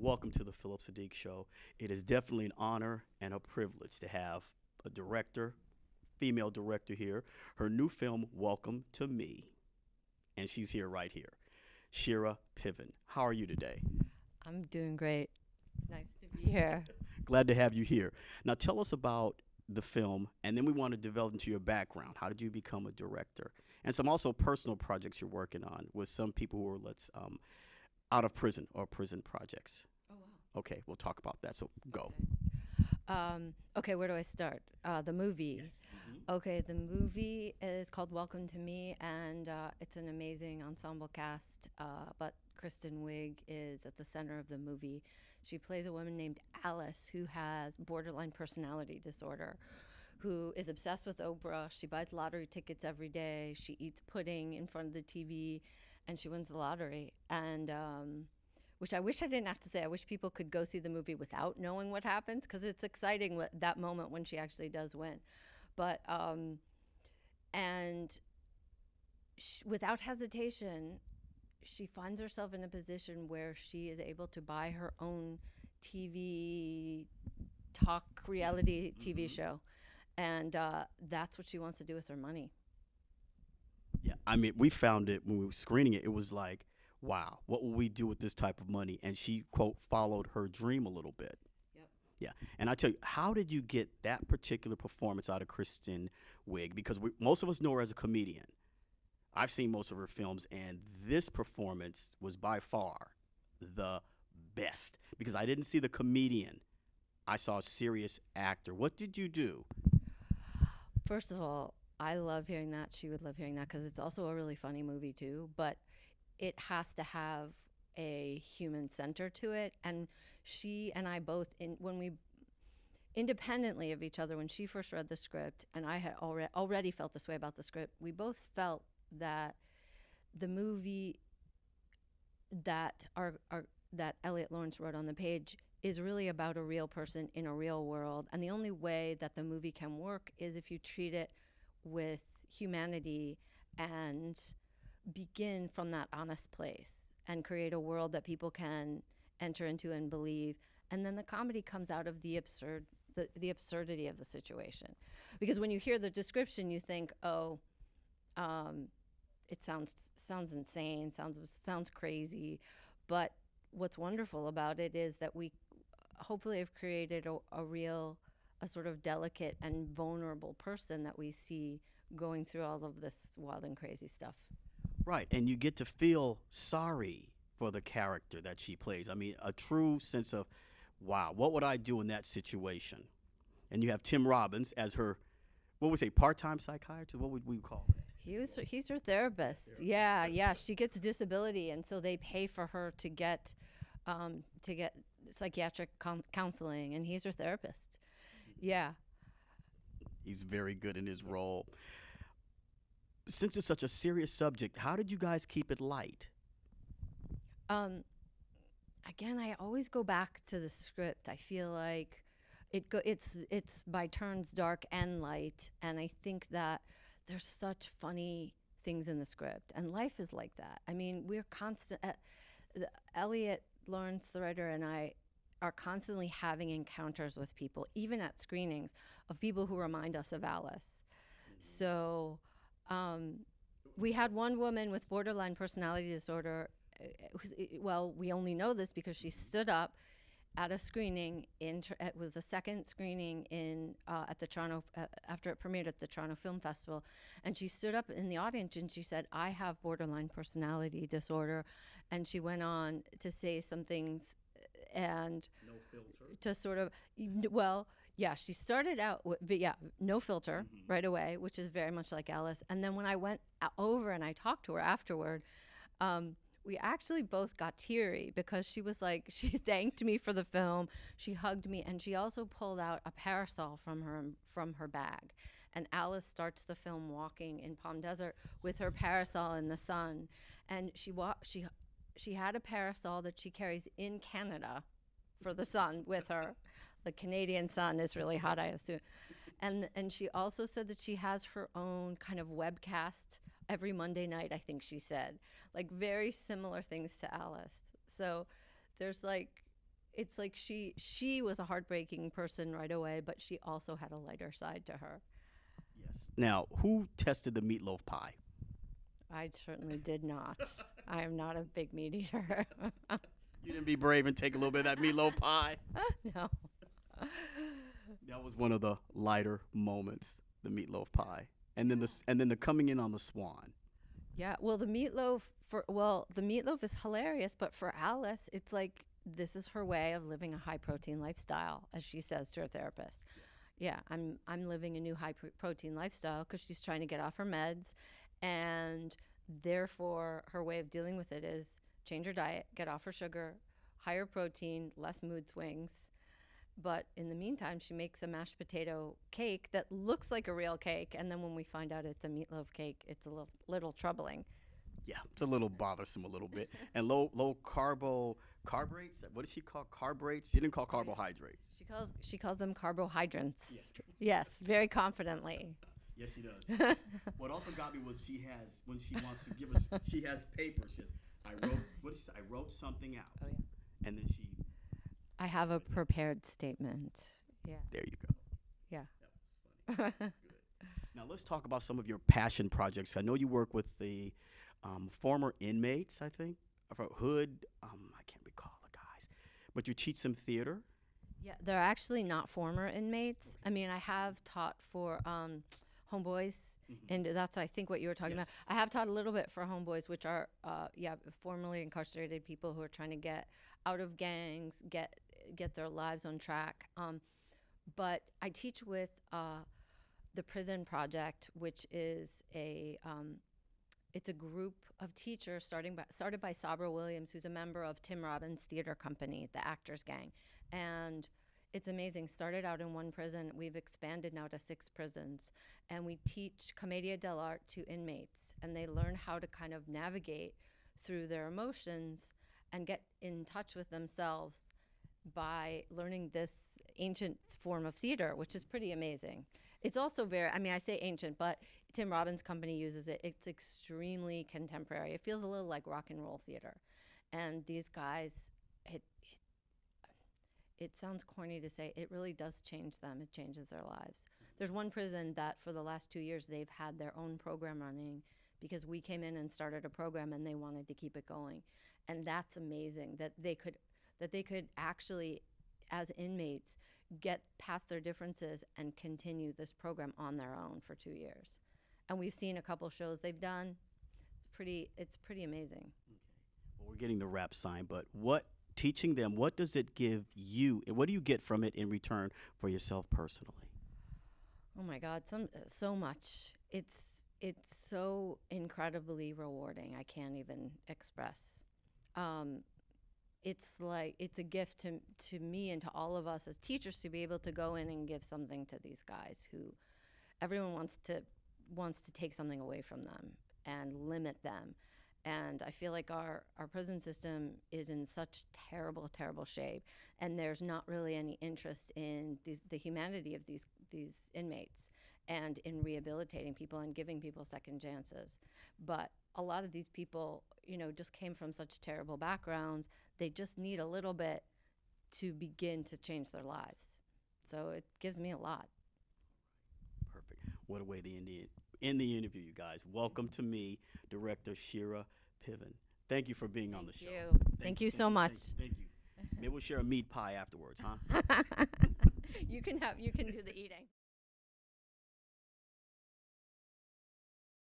welcome to the Phillip Siddiq Show. It is definitely an honor and a privilege to have a director, female director here. Her new film, Welcome to Me, and she's here right here. Shira Piven. How are you today? I'm doing great. Nice to be here. Glad to have you here. Now tell us about the film, and then we want to delve into your background. How did you become a director? And some also personal projects you're working on with some people who are out of prison or prison projects. Oh, wow. Okay, we'll talk about that. So go. Okay, where do I start? The movie. Yes. Okay, the movie is called Welcome to Me, and it's an amazing ensemble cast. But Kristin Wiig is at the center of the movie. She plays a woman named Alice who has borderline personality disorder, who is obsessed with Oprah. She buys lottery tickets every day. She eats pudding in front of the TV, and she wins the lottery. And which I wish I didn't have to say. I wish people could go see the movie without knowing what happens, because it's exciting that moment when she actually does win. But without hesitation, she finds herself in a position where she is able to buy her own TV talk reality TV show, and that's what she wants to do with her money. Yeah, I mean, we found it when we were screening it. It was like, wow, what will we do with this type of money? And she, quote, followed her dream a little bit. Yep. Yeah, and I tell you, how did you get that particular performance out of Kristin Wiig? Because most of us know her as a comedian. I've seen most of her films, and this performance was by far the best because I didn't see the comedian. I saw a serious actor. What did you do? First of all, I love hearing that. She would love hearing that because it's also a really funny movie too, but it has to have a human center to it. And she and I both, when we independently of each other, when she first read the script, and I had already felt this way about the script, we both felt that the movie that that Elliot Lawrence wrote on the page is really about a real person in a real world, and the only way that the movie can work is if you treat it with humanity and begin from that honest place and create a world that people can enter into and believe, and then the comedy comes out of the absurdity of the situation. Because when you hear the description, you think, oh, it sounds insane, sounds crazy, but what's wonderful about it is that we hopefully have created a sort of delicate and vulnerable person that we see going through all of this wild and crazy stuff. Right, and you get to feel sorry for the character that she plays. I mean, a true sense of, wow, what would I do in that situation? And you have Tim Robbins as her, what would we say, part-time psychiatrist? What would we call it? He's her therapist. Yeah. She gets disability, and so they pay for her to get psychiatric counseling, and he's her therapist. Yeah. He's very good in his role. Since it's such a serious subject, how did you guys keep it light? Again, I always go back to the script. I feel like it's by turns dark and light, and I think that there's such funny things in the script, and life is like that. I mean, we're constant. Elliot Lawrence, the writer, and I are constantly having encounters with people, even at screenings, of people who remind us of Alice. So we had one woman with borderline personality disorder. Well, we only know this because she stood up at a screening it was the second screening at the Toronto after it premiered at the Toronto Film Festival, and she stood up in the audience and she said, "I have borderline personality disorder," and she went on to say some things and No filter. to sort of she started out with no filter right away, which is very much like Alice. And then when I went over and I talked to her afterward, we actually both got teary because she was like, she thanked me for the film, she hugged me, and she also pulled out a parasol from her bag. And Alice starts the film walking in Palm Desert with her parasol in the sun, and she had a parasol that she carries in Canada for the sun with her. The Canadian sun is really hot, I assume. And she also said that she has her own kind of webcast every Monday night, I think she said. Like very similar things to Alice. So there's like it's like she was a heartbreaking person right away, but she also had a lighter side to her. Yes. Now, who tested the meatloaf pie? I certainly did not. I am not a big meat eater. You didn't be brave and take a little bit of that meatloaf pie? No. That was one of the lighter moments, the meatloaf pie. And then the coming in on the swan. Yeah, well, the meatloaf is hilarious, but for Alice, it's like this is her way of living a high protein lifestyle, as she says to her therapist. Yeah, I'm living a new high protein lifestyle because she's trying to get off her meds, and therefore her way of dealing with it is change her diet, get off her sugar, higher protein, less mood swings. But in the meantime, she makes a mashed potato cake that looks like a real cake, and then when we find out it's a meatloaf cake, it's a little troubling. Yeah, it's a little bothersome a little bit. And low carbohydrates. What does she call carbohydrates? She didn't call carbohydrates. She calls them carbohydrates. Yes. Yes, very confidently. Yes, she does. What also got me was she has, when she wants to give us, she has papers. She says, I wrote something out. Oh, yeah. And then I have a prepared statement. Yeah. there you go. Yeah. That was funny. That's good. Now let's talk about some of your passion projects. I know you work with the former inmates, I think, of Hood. I can't recall the guys. But you teach them theater. Yeah, they're actually not former inmates. I mean, I have taught for homeboys, and that's, I think, what you were talking about. I have taught a little bit for homeboys, which are, formerly incarcerated people who are trying to get out of gangs, get their lives on track. But I teach with the Prison Project, which is it's a group of teachers started by Sabra Williams, who's a member of Tim Robbins' theater company, the Actors Gang. And it's amazing. Started out in one prison. We've expanded now to 6 prisons. And we teach commedia dell'arte to inmates. And they learn how to kind of navigate through their emotions and get in touch with themselves by learning this ancient form of theater, which is pretty amazing. It's also I say ancient, but Tim Robbins' company uses it. It's extremely contemporary. It feels a little like rock and roll theater. And these guys, it sounds corny to say, it really does change them. It changes their lives. There's one prison that for the last 2 years, they've had their own program running because we came in and started a program and they wanted to keep it going. And that's amazing that they could actually, as inmates, get past their differences and continue this program on their own for 2 years. And we've seen a couple shows they've done. It's pretty amazing. Okay. Well, we're getting the rap sign, but teaching them, what does it give you? What do you get from it in return for yourself personally? Oh my God, so much. It's so incredibly rewarding. I can't even express. It's a gift to me and to all of us as teachers to be able to go in and give something to these guys who everyone wants to take something away from them and limit them. And I feel like our prison system is in such terrible, terrible shape, and there's not really any interest in the humanity of these inmates and in rehabilitating people and giving people second chances. But a lot of these people, just came from such terrible backgrounds. They just need a little bit to begin to change their lives. So it gives me a lot. Perfect. What a way to end the interview, you guys. Welcome to me, Director Shira Piven. Thank you for being on the show. Thank you so much. Thank you. Maybe we'll share a meat pie afterwards, huh? You can do the eating.